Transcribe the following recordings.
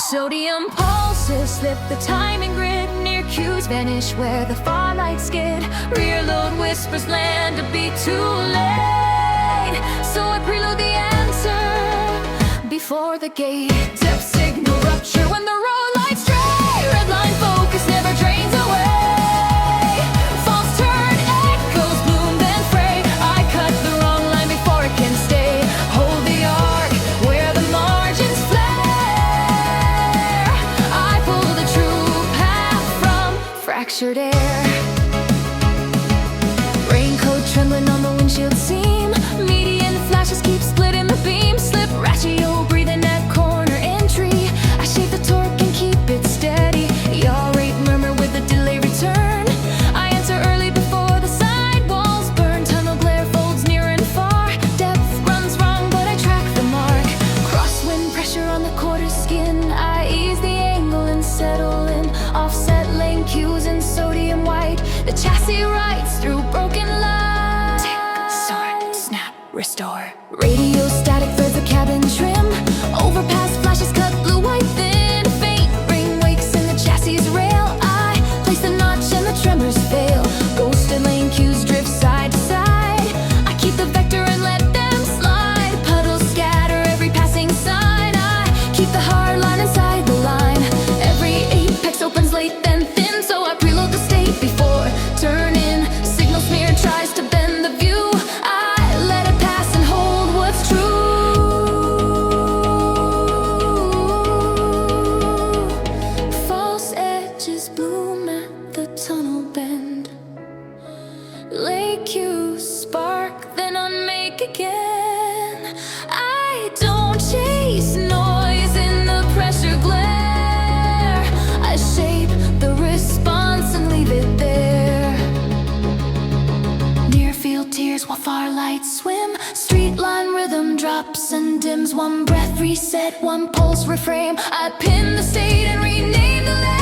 Sodium pulses slip the timing grid. Near cues vanish where the far lights skid. Rear load whispers land to be too late. So I preload the answer before the gate. Depth signal rupture when the road lights stray. Red line focus never drains away. False turn echoes bloom then fray. I cut the wrong line before it can stay. Hold the arc where the margins flare. I pull the true path from fractured air. Raincoat trembling on the windshield seam. Median flashes keep splitting the beam. Slip ratio breathing at corner entry. I shave the torque and keep it steady. Yaw rate murmur with a delay return. I answer early before the sidewalls burn. Tunnel glare folds near and far. Depth runs wrong but I track the mark. Crosswind pressure on the quarter skin. I ease the angle and settle in. Offset lane cues in sodium white. The chassis rides through broken light. Tick, sort, snap, restore. Radio static threads the cabin trim. Overpass flashes cut blue white thin. Faint ring wakes in the chassis rail. I place the notch and the tremors fail. Ghosted lane cues drift side to side. I keep the vector and let them slide. Puddles scatter every passing sign. I keep the hard line inside the line. Every apex opens late then thin. So I preload the state before turning. Signal smear tries to bend the view. I let it pass and hold what's true. False edges bloom at the tunnel bend. Lake cues spark then unmake again. I don't chase noise in the pressure glare. I shape the response and leave it there. Near field tears while far lights swim. Street line rhythm drops and dims. One breath reset, one pulse reframe. I pin the state and rename the lane.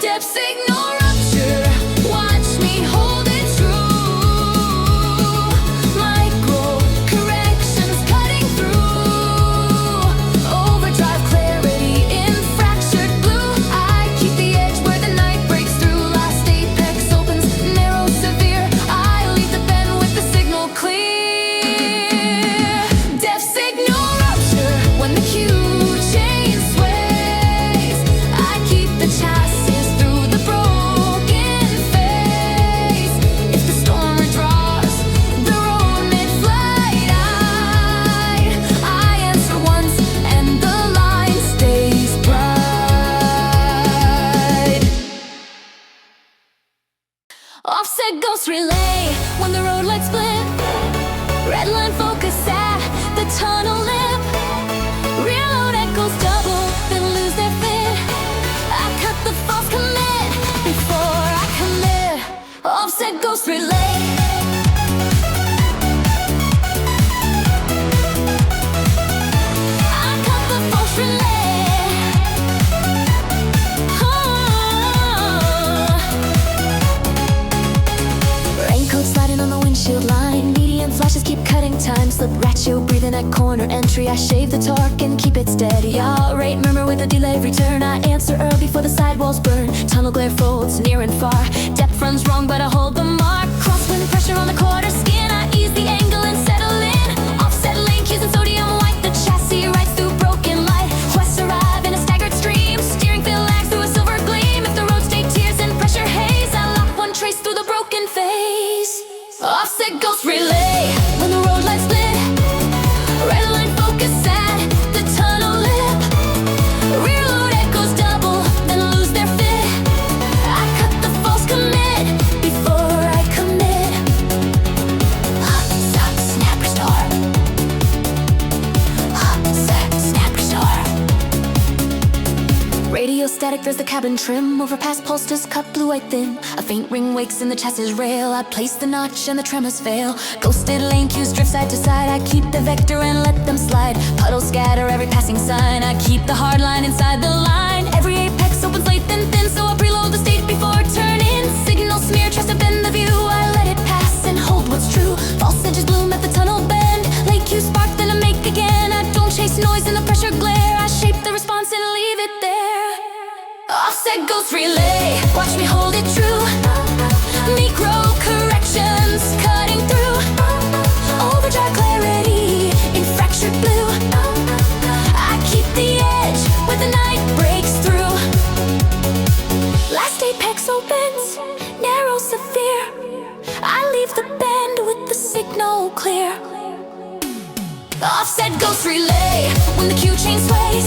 Depth signal rupture. Watch me hold it true. Micro corrections cutting through. Overdrive clarity in fractured blue. I keep the edge where the night breaks through. Last apex opens narrow severe. I leave the bend with the signal clear. Depth signal rupture when the cue chain sways. I keep the chassis through the broken phase. If the storm redraws the road mid-flight, I answer once and the line stays bright. Offset ghost relay when the road lights split. Red line focus at the tunnel lip. Rear load echoes double, then lose their fit. I cut the false commit before I commit. Offset ghost relay. I cut the false relay. Raincoat sliding on the windshield line. Median flashes keep cutting time. Slip ratio breathing at corner entry. I shave the torque and keep it steady. Yaw rate murmur with a delay return. I answer early before the sidewalls burn. Tunnel glare folds near and far. Depth runs wrong but I hold the mark. Crosswind pressure on the quarter skin. I ease the angle and settle in. Offset lane cues in sodium white. The chassis rides through broken light. Quests arrive in a staggered stream. Steering feel lags through a silver gleam. If the road stay tears and pressure haze, I lock one trace through the broken phase. Offset ghost relay when the road lights split. Red line focus at the tunnel lip. Rear load echoes double, then lose their fit. I cut the false commit before I commit. Stop, snap, restore. Set, snap, restore. Radio static, there's the cabin trim. Overpass pulses cut blue white thin. A faint ring wakes in the chassis rail. I place the notch and the tremors fail. Ghosted lane cues drift side to side. I keep the vector and let them slide. Puddles scatter every passing sign. I keep the hard line inside the line. Every apex opens late then thin. So I preload the state before turning. Signal smear tries to bend the view. I let it pass and hold what's true. False edges bloom at the tunnel bend. Lake cues spark then I make again. I don't chase noise in the pressure glare. I shape the response and leave it there. Offset ghost relay, watch me hold it true. Micro corrections cutting through. Overdrive clarity in fractured blue. I keep the edge where the night breaks through. Last apex opens, narrow severe. I leave the bend with the signal clear. Offset ghost relay when the Q chain sways.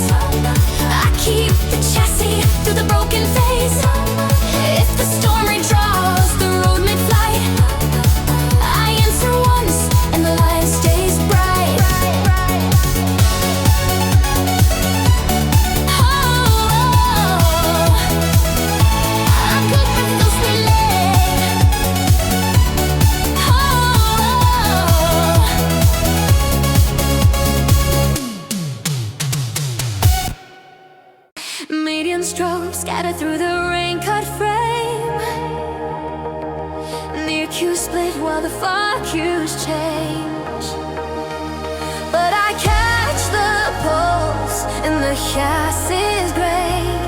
I keep the chassis through the broken phase. If the storm redraws the road mid-flight, I answer once and the line stays bright. Oh, I'm good with ghost relay. Median strobe scattered through the rain-cut frame. Near Q split while the far Qs change. But I catch the pulse in the chassis grain.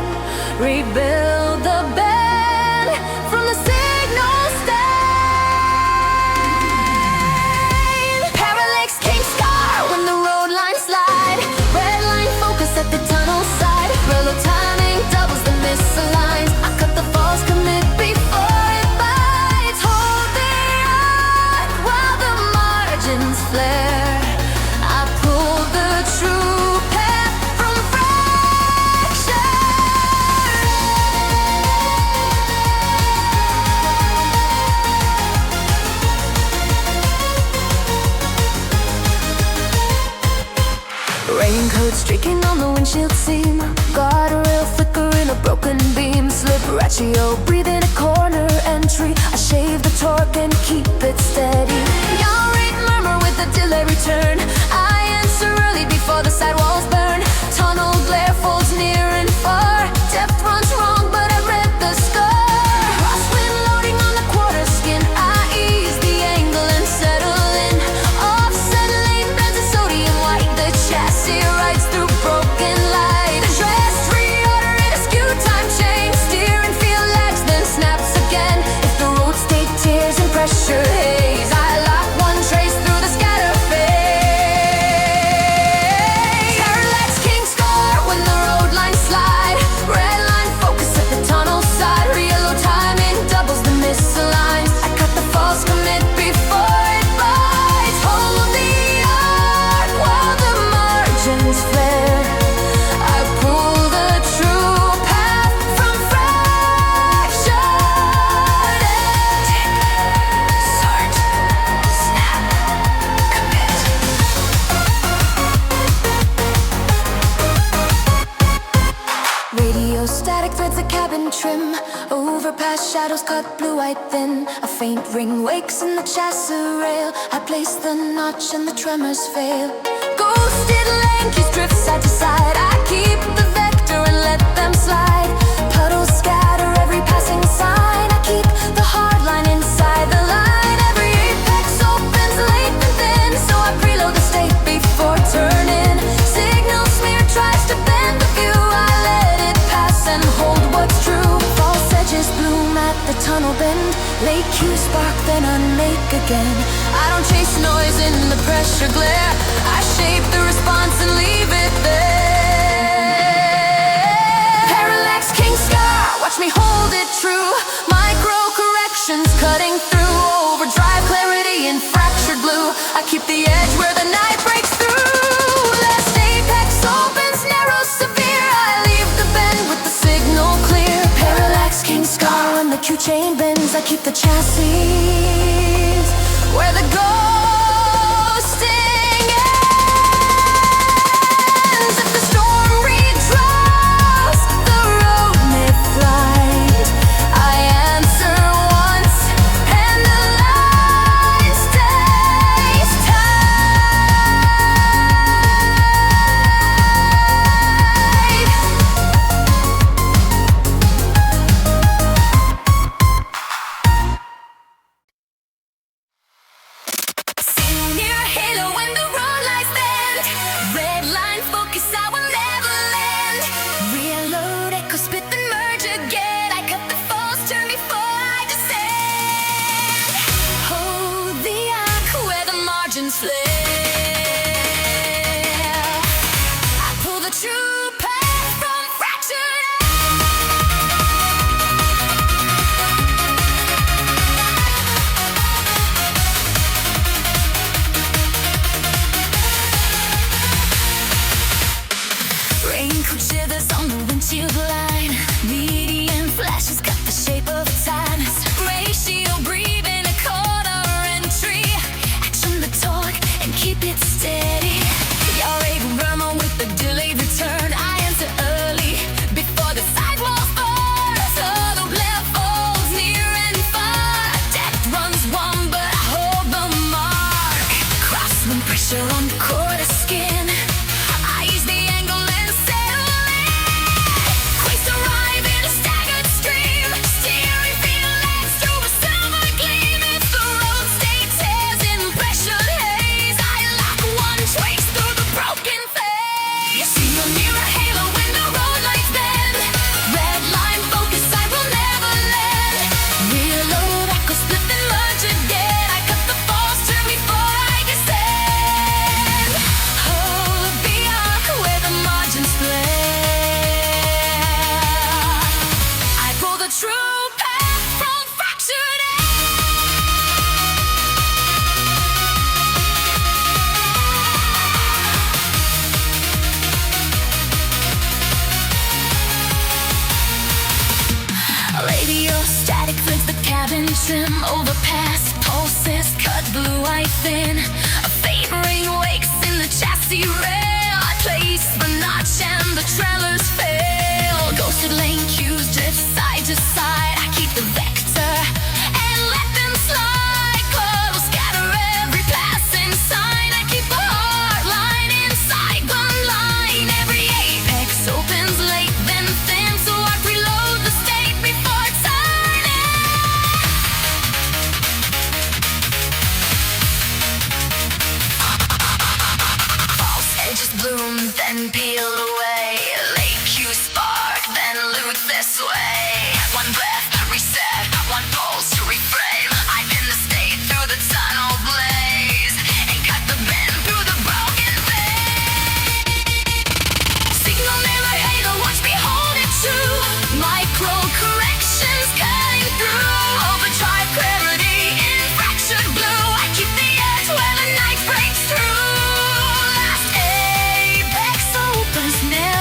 Rebuild the bend from the signal stain. Parallax Kink Scar when the road lines slide. Red line focus at the tunnel side. Rello timing doubles the misaligns. I cut the false commit before it bites. Hold the arc while the margins flare. I pull the true path from fracture. Raincoat streaking on the windshield seam. Guardrail flickering a broken beam. Slip ratio, breathe in a corner entry. I shave the torque and keep it steady. Y'all rate murmur with a delay return. I answer early before the sidewalls burn. Tunnel glare folds near and far. Depth runs wrong, but I read the score. Crosswind loading on the quarter skin. I ease the angle and settle in. Offset lane bends a sodium white. The chassis rides through broken light. The dress reorder in a skew time change. Steer and feel lags, then snaps again. If the road state tears and pressure haze, I lock one trace through the scatter phase. Parallax Kink Scar when the road lines slide. Red line focus at the tunnel side. Yellow timing doubles the misaligns. I cut the false commit before it bites. Hold the arc while the margins flare. I pull the true path from fracture. Tick, sort, snap, commit. Radio static threads a cabin trim. Overpass shadows cut blue-white thin. A faint ring wakes in the chassis rail. I place the notch and the tremors fail. Ghosted lankies drift side to side. I keep the vector and let them slide. Puddles scatter every passing sign. I keep the hard line inside the line. Every apex opens late and thin, so I preload the state before turning. Signal smear tries to bend the view. I let it pass and hold what's true. False edges bloom at the tunnel bend. Late Q spark, then unmake again. I don't chase noise in the pressure glare. I shape the response and leave it there. Parallax Kink Scar, watch me hold it true. Micro corrections cutting through. Overdrive clarity in fractured blue. I keep the edge where the night breaks through. Last apex opens, narrow severe. I leave the bend with the signal clear. Parallax Kink Scar when the Q chain bends. I keep the chassis where the goal true path from fractured raincoat shivers on the windshield line. Median flashes got the shape of time. Ratio breathing a quarter entry. Action the torque and keep it steady. You're able Burma with the delayed return. I enter early before the sidewall falls. Auto blare falls near and far. Death runs warm but I hold the mark. Crosswind pressure on the quarter skin. I use the angle and settle in. Quakes arrive in a staggered stream. Steering feel legs through a silver gleam. It's the road state tears in pressured haze. I lock one trace through the broken face. See you near a halo when the road lights bend. Red line focus, I will never let. Reload, echo split and merge again. I cut the false turn before I descend. Oh, beyond where the margins flare. I pull the true path from fractured radio static flips the cabin trim. Overpass pulses cut blue eye thin. A favoring wakes in the chassis rail. I place the notch and the trailers fail. Ghosted lane cues drift side to side. I keep the vector and let them slide. Puddle scatter every passing sign. I keep the hard line inside one line. Every apex opens late then thin. So I preload the state before turning. False edges bloom, then peeled away. Late cue spark, then loot this way. One breath, reset, one pulse to reframe. I pin the state through the tunnel blaze and cut the bend through the broken vein. Signal never halo, watch me hold it true. Micro corrections cutting through. Overdrive clarity in fractured blue. I keep the edge where the night breaks through. Last apex opens never.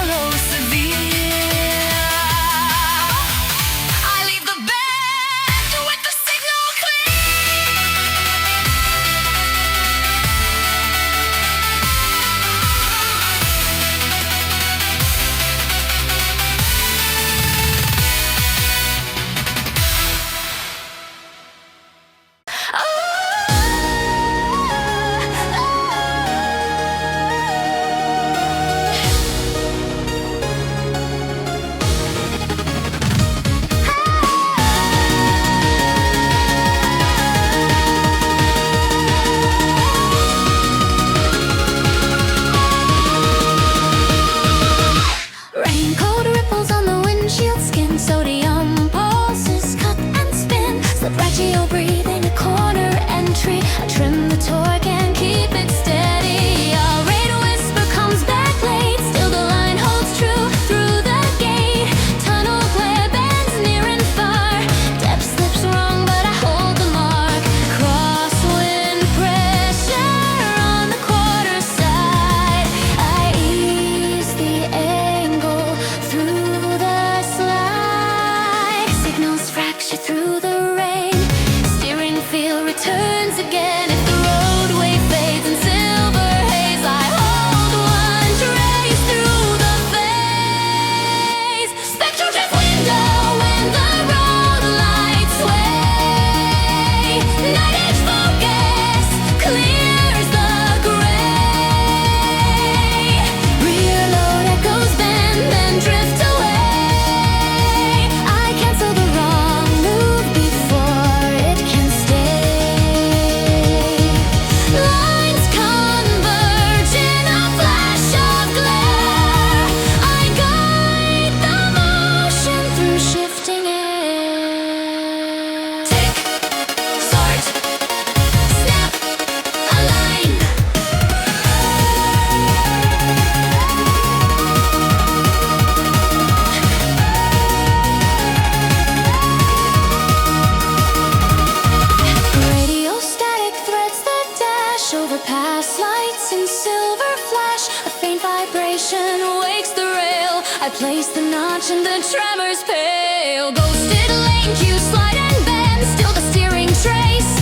motion wakes the rail. I place the notch and the tremors pale. Ghosted lane, cues slide and bend. Still the steering trace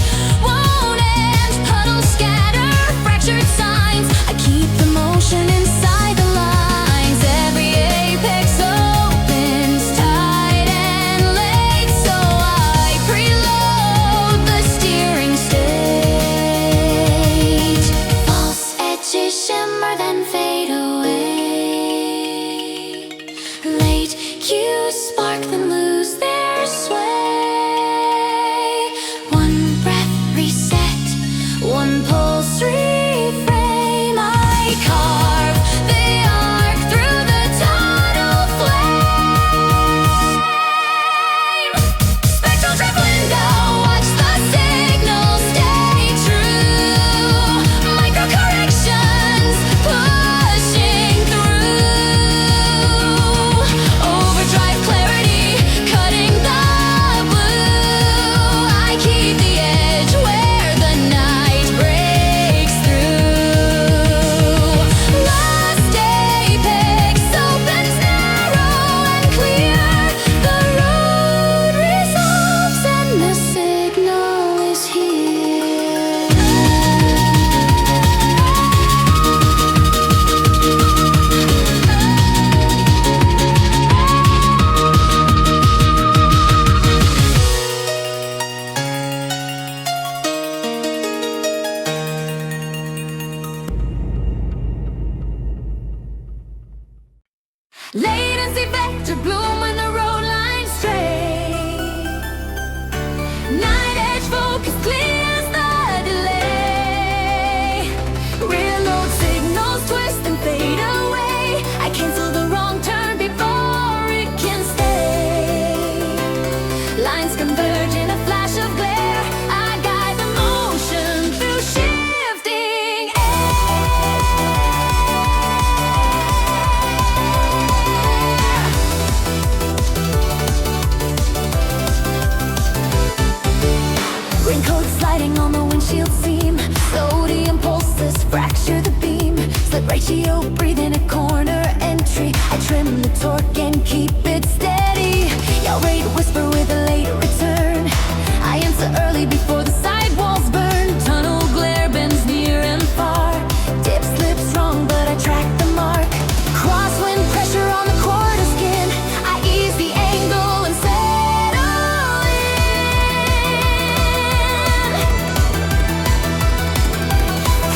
won't end. Puddles scatter, fractured signs. I keep the motion inside the lines. Every apex opens tight and late. So I preload the steering state. False edges shimmer then fade away. Late cues spark then lose their sway. One breath reset, one pulse reframe. I carve the arc through the tunnel flame. Spectral trip window, watch the signal stay true. Micro corrections pushing through. Overdrive clarity, cutting the blue. I keep the edge where the night breaks through. Last apex opens narrow and clear. The road resolves and the signal is here. Latency vector bloom when the road lines stray. Night edge focus clears the delay. Rear load signals twist and fade away. I cancel the wrong turn before it can stay. Lines converge in a flash of glare. I guide the motion through shifting raincoat sliding on the windshield seam. Sodium pulses fracture the beam. Slip ratio, breathe in a corner entry. I trim the torque and keep it steady. Yell rate whisper with a late return. I answer early before the sidewalls burn. Tunnel glare bends near and far. Dip slips wrong but I track the mark. Crosswind pressure on the quarter skin. I ease the angle and settle in.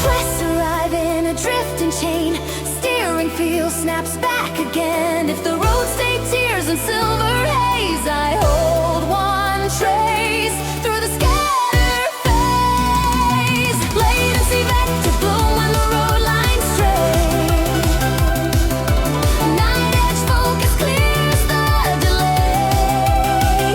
Quests arrive in a drifting chain. Steering feel snaps back again. If the road stay tears and silver haze, I hold one trace through the scatter phase. Latency vector bloom when the road lines stray. Night edge focus clears the delay.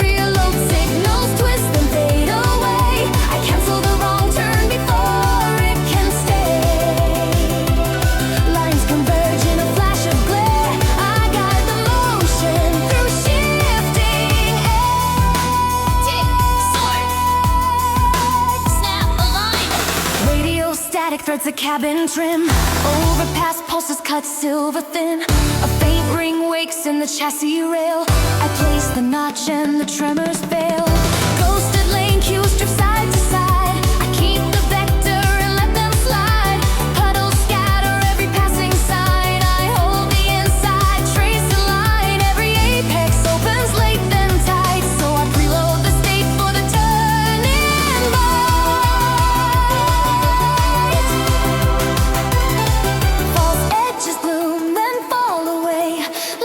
Rear load signals twist and fade away. I cancel the wrong turn before it can stay. Lines converge in a flash of glare. I guide the motion through shifting tick, sword, snap, align. Radio static threads the cabin trim. Overpass pulses cut silver thin. A faint ring wakes in the chassis rail. I place the notch and the tremors fail. Ghosted lane cues drift side to side. I keep the vector and let them slide. Puddles scatter every passing sign. I hold the inside, trace the line. Every apex opens late then tight. So I preload the state for the turning bite. False edges bloom then fall away.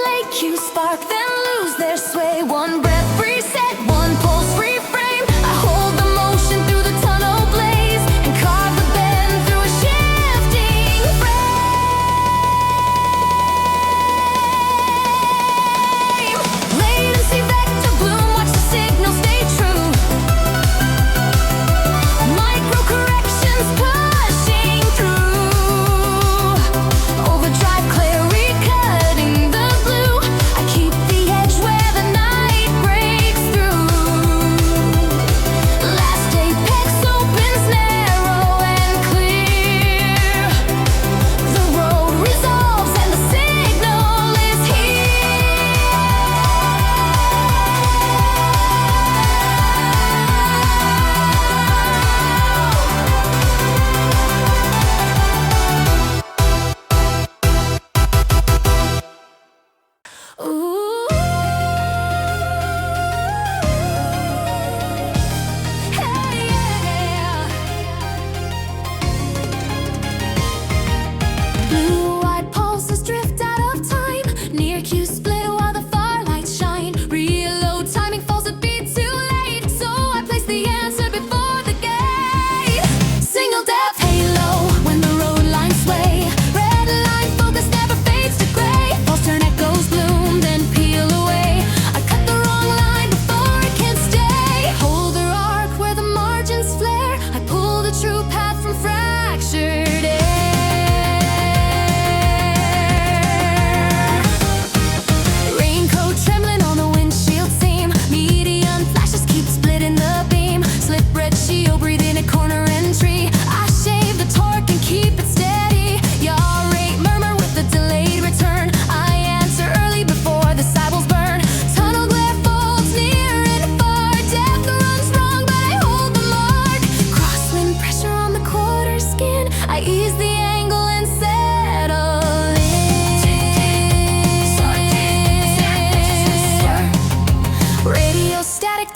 Late cues spark then lose their sway. One breath reset, one pulse reframe. I hold the motion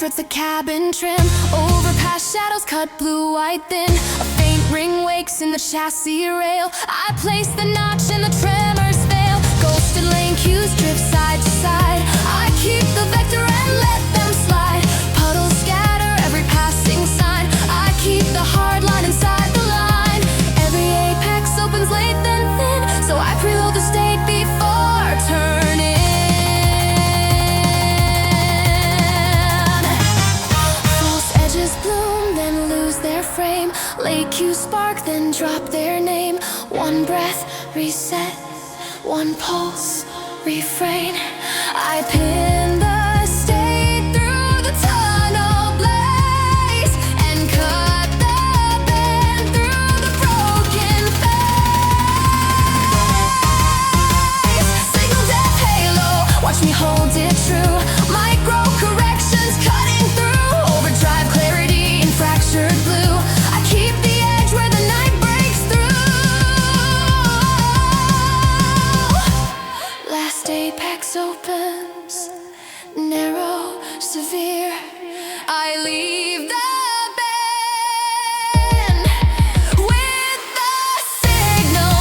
skirts the cabin trim. Overpass shadows cut blue-white thin. A faint ring wakes in the chassis rail. I place the notch and the tremors fail. Ghosted lane cues drift side to side. I keep the vector and let them slide. Puddles scatter every passing sign. I keep the hard line inside the line. Every apex opens late then thin, so I preload the state before turning. False edges bloom, then lose their frame. Late cues spark, then drop their name. One breath, reset. One pulse, refrain. I pin the state through the tunnel blaze and cut the bend through the broken face. Signal death halo, watch me hold it true. Micro corrections cutting through. Overdrive clarity in fractured blue. I keep the edge where the night breaks through. Last apex opens, narrow, severe. I leave the bend with the signal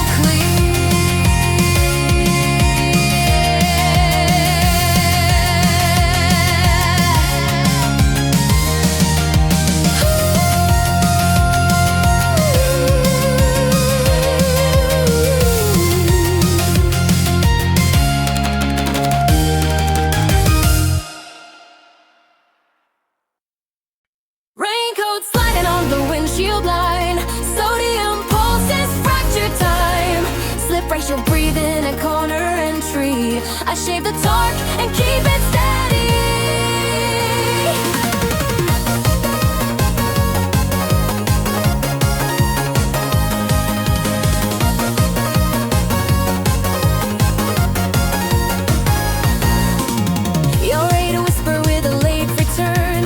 Raincoat sliding on the windshield line. Sodium pulses fracture time. Slip ratio breathing at corner entry. I shave the torque and keep it steady. You're ready to whisper with a late return.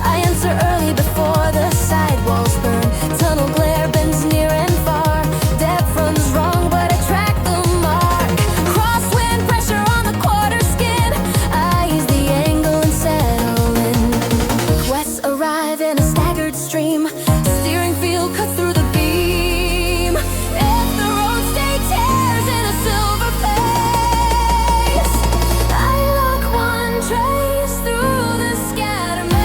I answer early before the sidewalls burn. Tunnel glare bends near and far. Depth runs wrong, but I track the mark. Crosswind pressure on the quarter skin. I ease the angle and settle in. Quests arrive in a staggered stream. Steering field cuts through the beam. If the road stay tears in a silver face, I lock one trace through the scatter maze.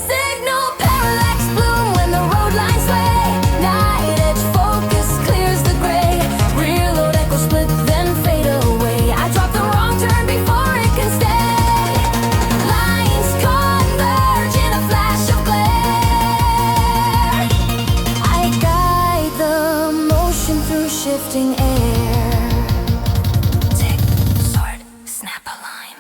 Signal parallax bloom when the road lines sway. Night edge focus clears the gray. Reload echo split then fade away. I drop the wrong turn before it can stay. Lines converge in a flash of glare. I guide the motion through shifting air. Tick, sword, snap a line.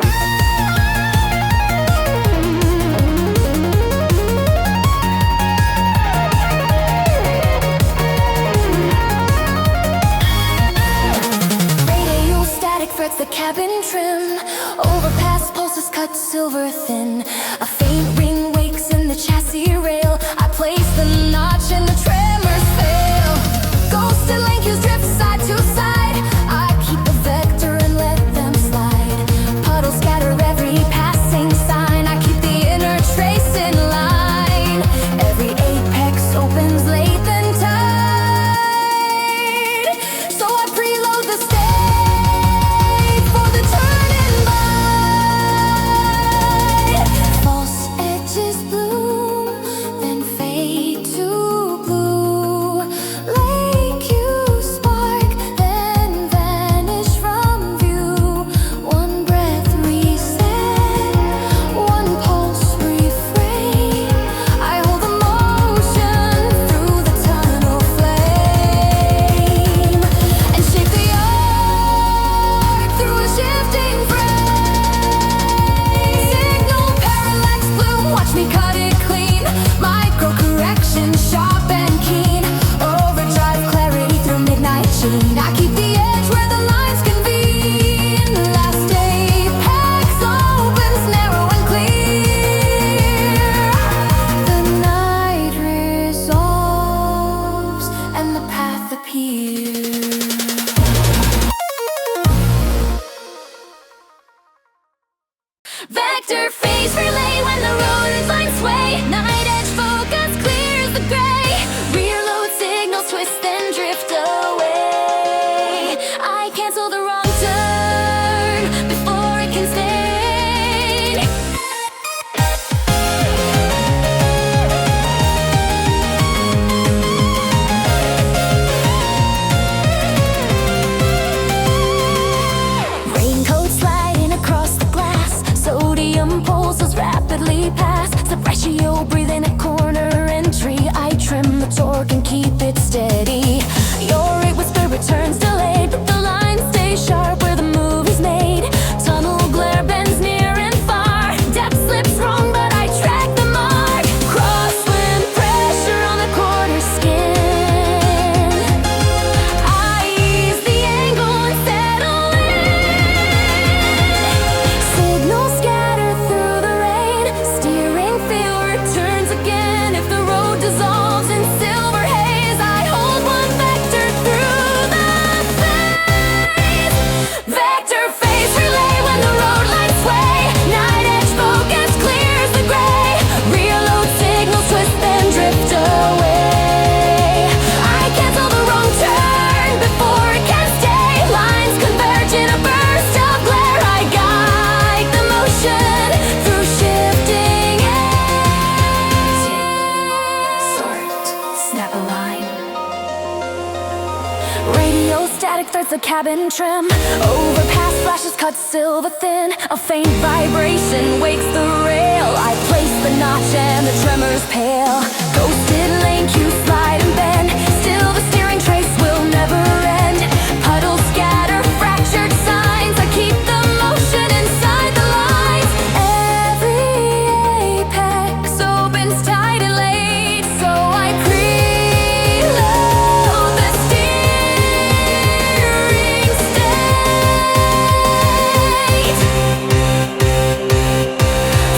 Radio static frets the cabin trim. Overpass pulses cut silver thin. A faint ring wakes in the chassis rail. I place the notch and the tremors fail. Ghosted lane cues drift side to side. I keep the vector and let them slide. Puddles scatter every passing sign. I keep the inner trace in line. Every apex opens late then tight. So I preload the state for the turn and bite. False edges bloom, then fade to blue. Lake you spark, then vanish from view. One breath reset, one pulse refrain. I hold the motion through the tunnel flame and shape the arc through a shifting frame. Signal parallax bloom, watch me cut it clean. Micro correction sharp and keen. Overdrive clarity through midnight sheen. I keep the edge where the lines convene. Last apex opens narrow and clear. The night resolves and the path appears. static threads the cabin trim. Overpass flashes cut silver thin. A faint vibration wakes the rail. I place the notch and the tremors pale. Ghosted lane cues slide and bend. Still the steering trace will never end. Puddles scatter fractured signs. I keep the motion inside the lines. Every apex opens tight and late, so I preload the steering state.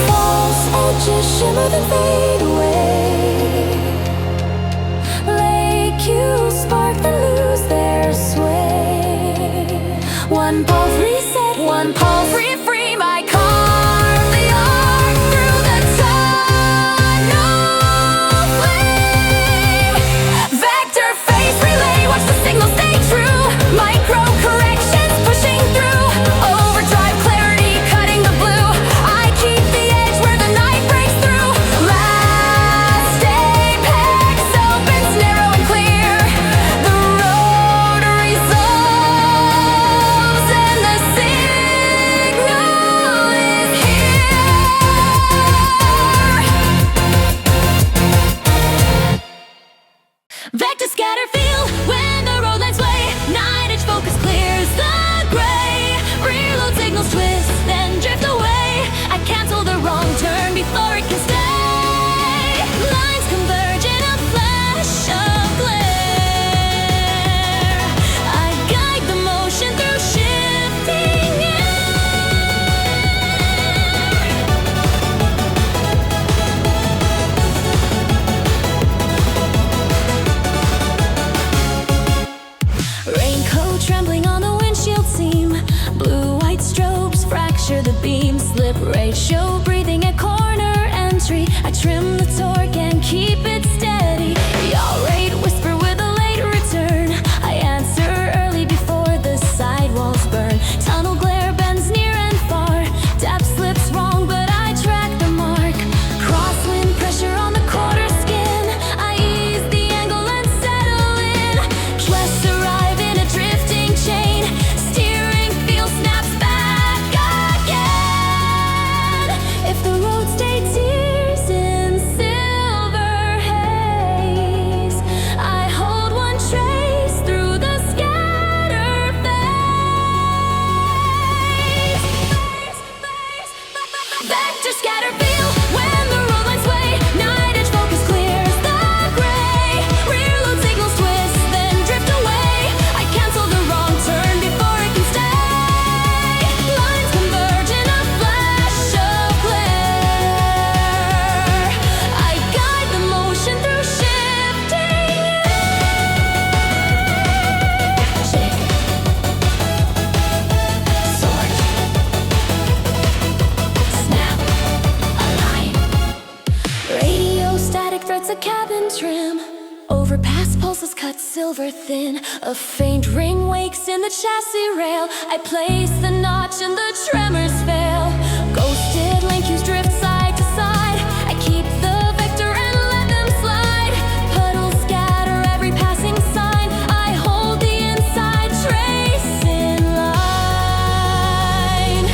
False edges shimmer then fade away. Lake cues spark then lose their sway. One pulse reset, one pulse reframe. I carve the arc through the tunnel flame. Vector phase relay, watch the signal stay true. Micro corrections pushing through. Overdrive clarity cutting the blue. I keep the edge where the night breaks through. Last apex opens narrow and clear. The road resolves and the signal is here. Vector scatter field when the road lines sway. Night edge focus clears the gray. Reload signals twist then drift away. I cancel the wrong turn before it can stay. Lines converge in a flash of glare. I guide the motion through shifting air. Raincoat trembling on the windshield seam. Blue-white strobes fracture the beam. Slip ratio breathing at corner entry. I trim the torque and keep it steady. Y'all rate whisper with a late return. I answer early before the sidewalls burn. Tunnel glare bends near and far. Depth slips wrong but I track the mark. Crosswind pressure on the quarter skin. I ease the angle and settle in. Quest arrive in a drifting chain. Steering feel snaps back again. If the road stay tears in silver haze, I hold one trace through the scattered phase. Vector scatter field when the road lines sway. Night edge focus clears the gray. Rear load signals twist then drift away. I cancel the wrong turn before it can stay. Lines converge in a flash of glare. I guide the motion through shifting air. Sword. Snap. Align. Radio static threads a cabin trim. Overpass pulses cut silver thin. A faint ring wakes in the chassis rail. I place the notch and the tremors fail. Ghosted lane cues drift side to side. I keep the vector and let them slide. Puddles scatter every passing sign. I hold the inside trace in line.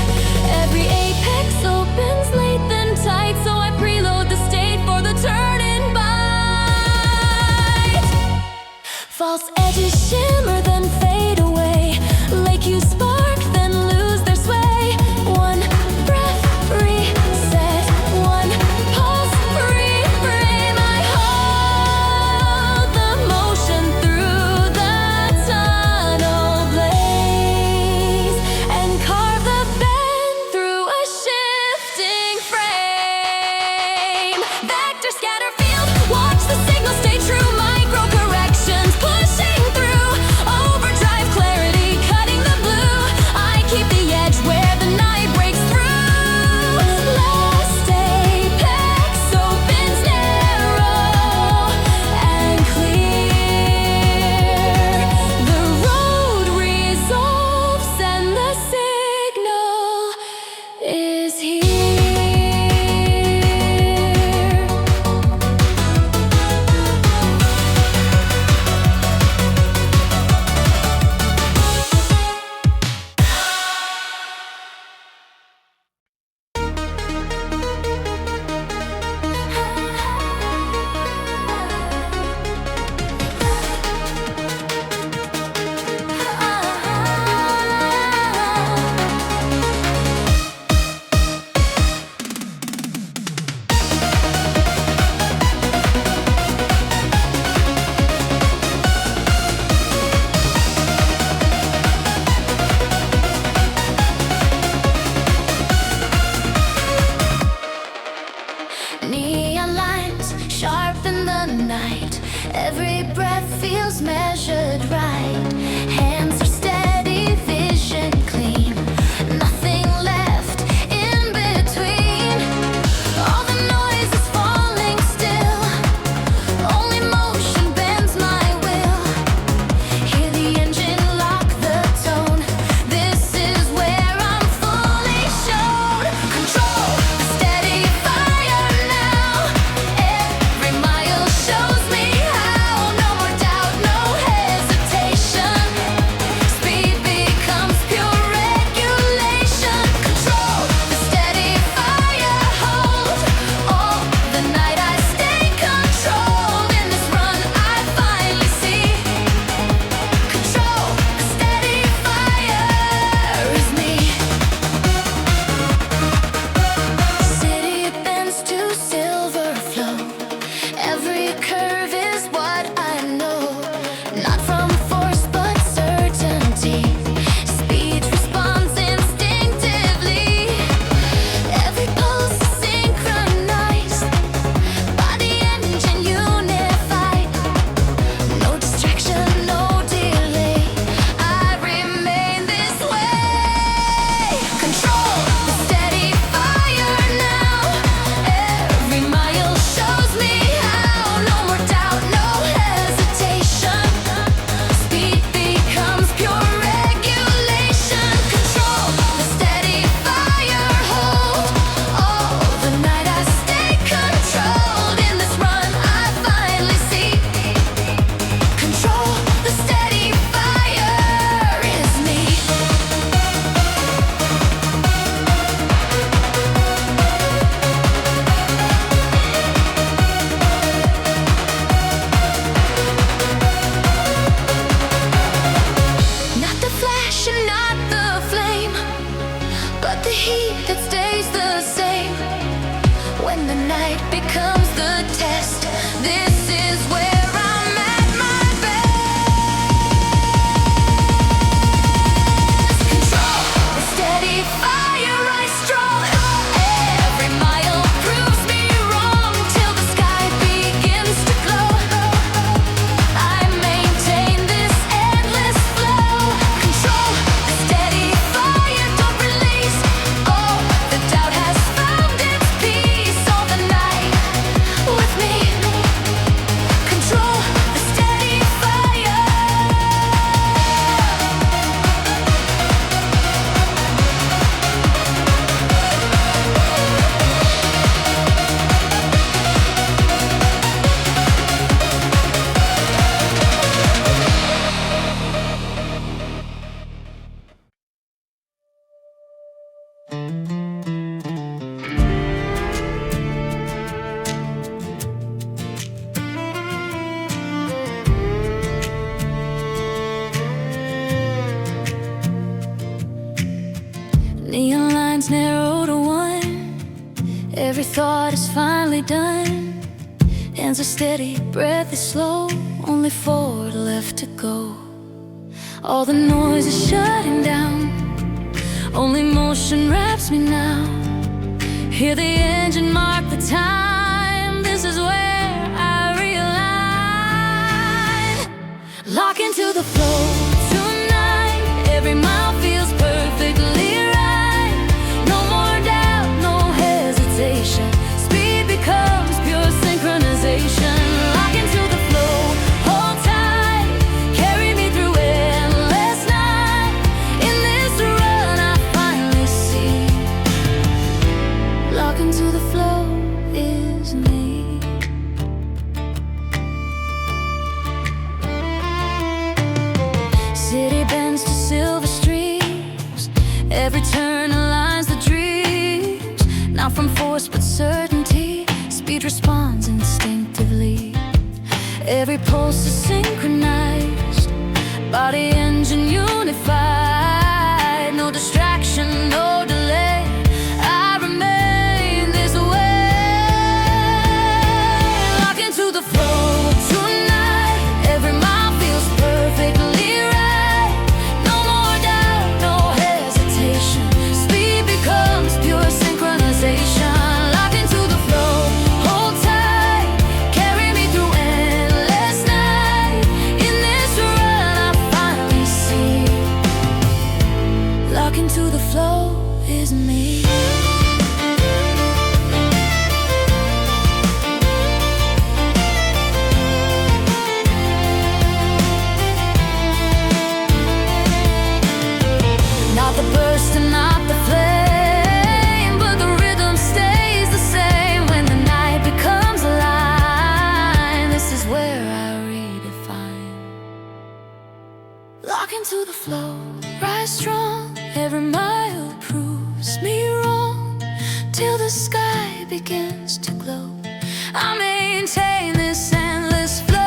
Every apex opens late then tight, so I preload the state for the turn and bite. False edges shimmer then fade away. Lake you spark then lose their sway. One Every thought is finally done. Hands are steady, breath is slow. Only forward left to go. All the noise is shutting down. Only motion wraps me now. Hear the engine mark the time. This is where I realign. Lock into the flow tonight. Every mile feels perfectly right. No more doubt, no hesitation. Speed becomes pure synchronization. Lock into the flow, hold tight. Carry me through endless night. In this run I finally see. Lock into the flow is me. City bends to silver streams. Every turn aligns the dreams. Not from force but certainty. Speed responds instinctively. Every pulse is synchronized. Body engine unified. No distraction, no delay. I remain this way. Lock into the flow tonight. Every mile feels perfectly right. No more doubt, no hesitation. Speed becomes pure synchronization. Lock into the flow, hold tight. Carry me through endless night. In this run I finally see. Lock into the flow is me. Not the burst and not the flame, but the rhythm stays the same. When the night becomes a line, this is where I redefine. Lock into the flow, rise strong. Every mile proves me wrong. Till the sky begins to glow, I maintain this endless flow.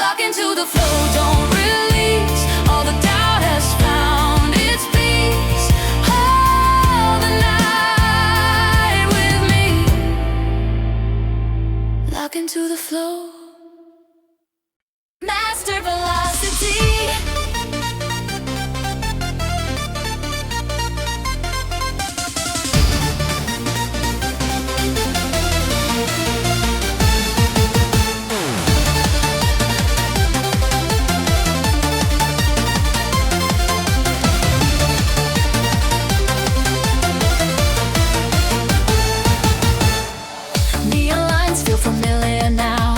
Lock into the flow, don't release. All the doubt has found its peace. Hold the night with me. Lock into the flow. Master velocity. Neon lines feel familiar now.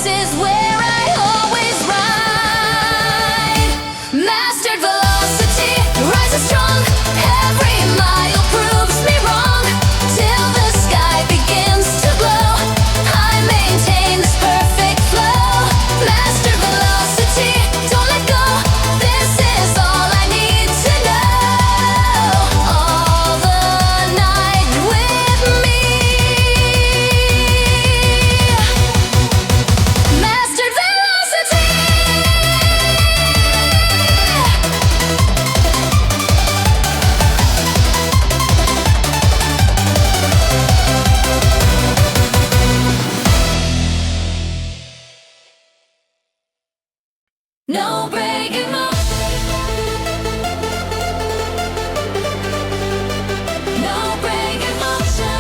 this is where I always ride. Mastered velocity, rises strong. Every mile proves me wrong. Till the sky begins to glow, I maintain this perfect flow. Master velocity, don't let go. This is all I need to know. All the night with me. Mastered velocity. No breaking motion. No breaking motion.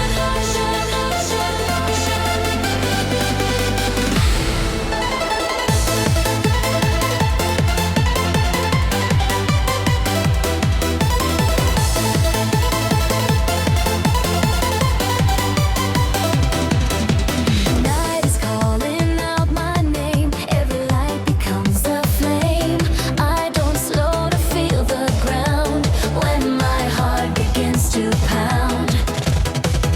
Night is calling out my name. Every light becomes a flame. I don't slow to feel the ground when my heart begins to pound.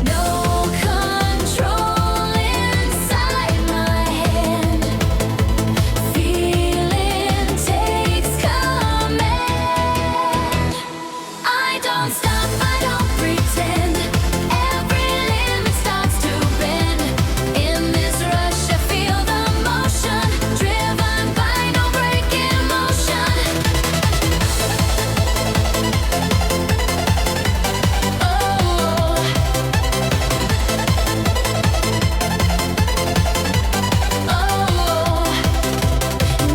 No control inside my hand. Feeling takes command. I don't stop, I don't pretend. Every limit starts to bend. In this rush I feel the motion, driven by no breaking motion.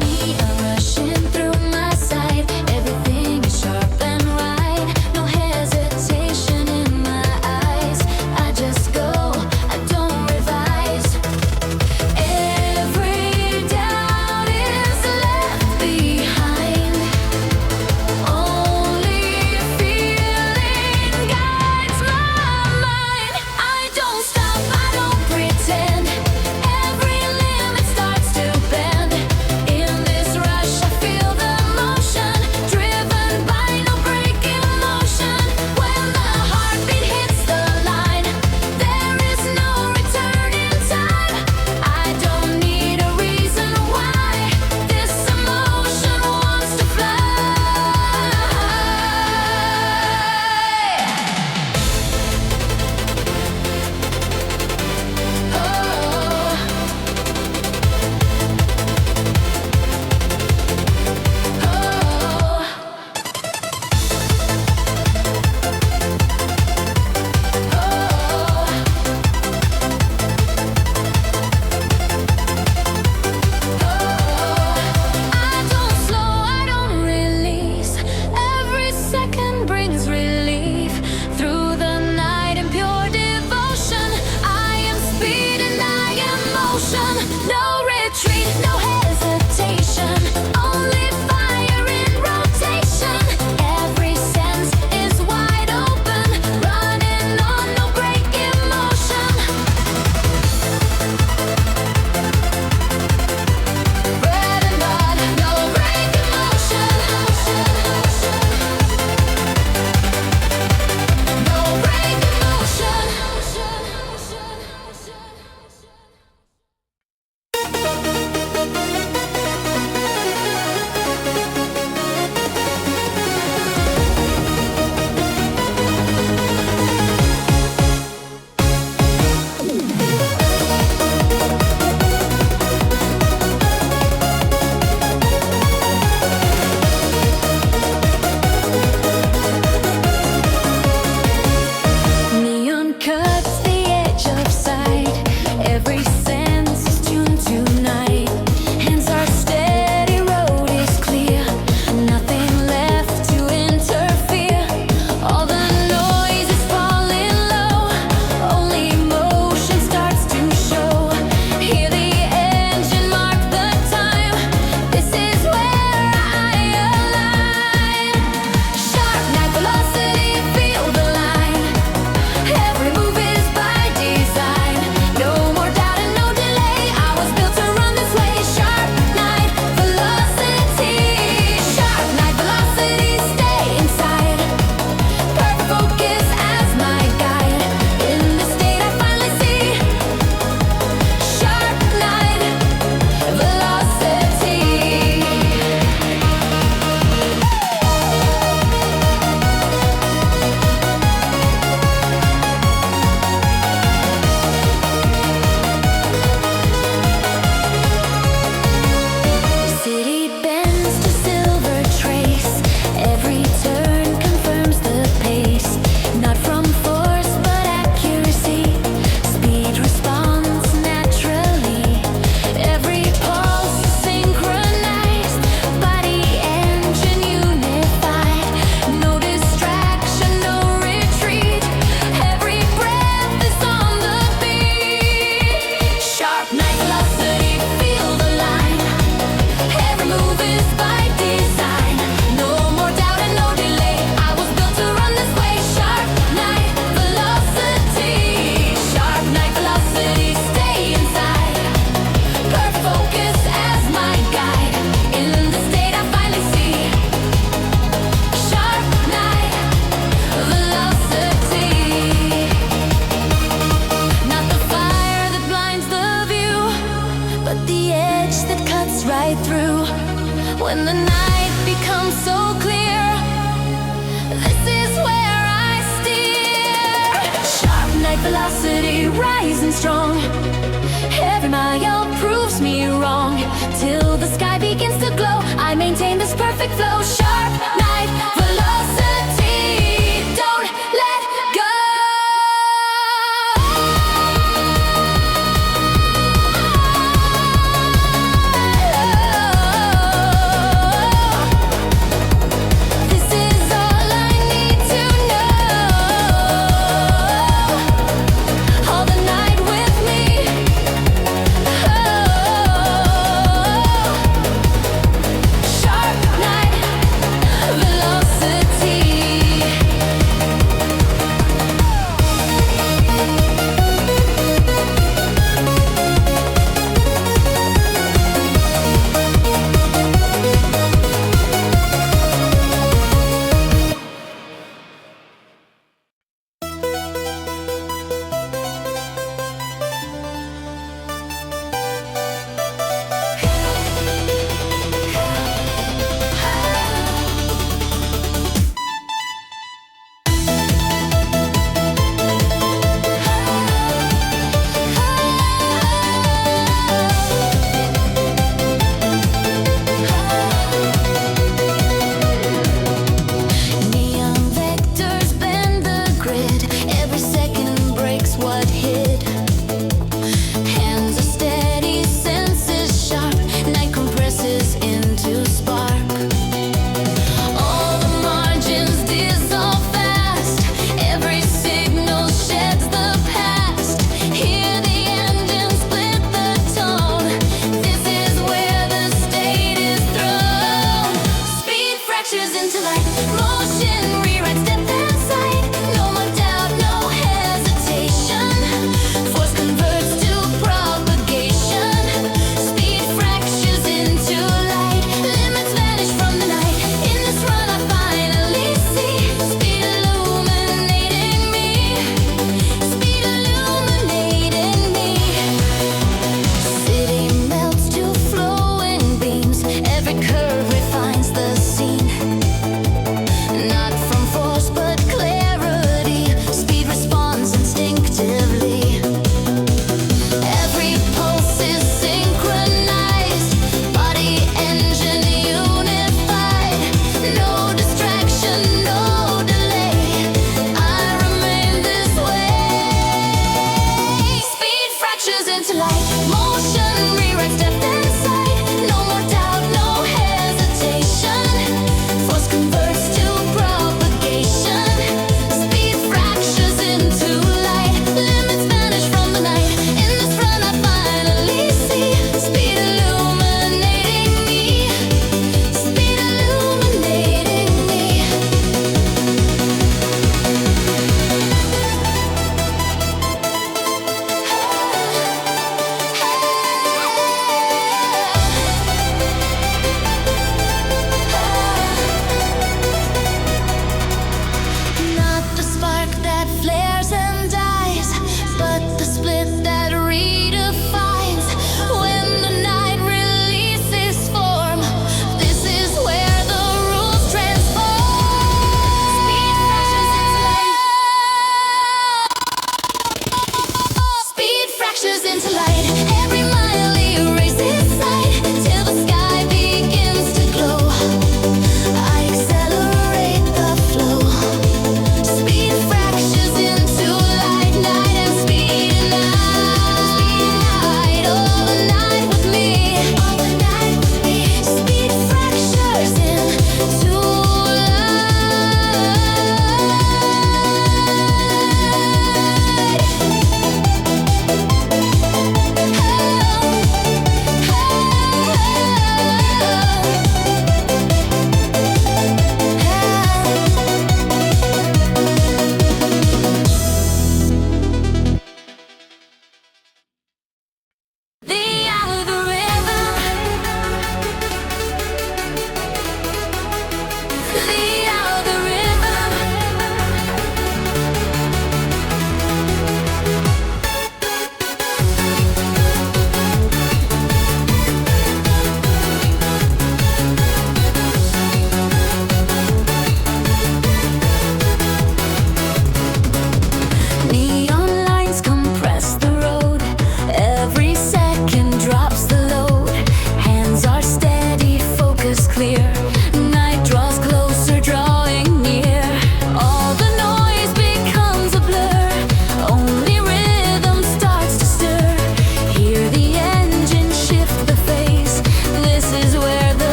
Neon rushing through my sight. Everything is sharp and right. No hesitation in my eyes. I just go, I don't revise. Every doubt is left behind. Only feeling guides my mind. I don't stop, I don't pretend. Every limit starts to bend. In this rush I feel the motion, driven by no breaking motion. When the heartbeat hits the line, there is no return in time. I don't need a reason why this emotion wants to fly. I don't slow, I don't release. Every second brings relief. Through the night in pure devotion, I am speed and I am motion. No retreat, no hesitation. Only fire in rotation. Every sense is wide open, running on no breaking motion. Bread and butter, no breaking motion. No breaking motion. the edge that cuts right through. When the night becomes so clear, this is where I steer. Sharp night velocity rising strong. Every mile proves me wrong. Till the sky begins to glow, I maintain this perfect flow. Sharp night velocity, don't let go. This is all I need to know. All the night with me. Sharp night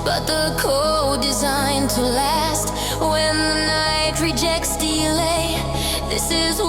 but the code designed to last. When the night rejects delay, this is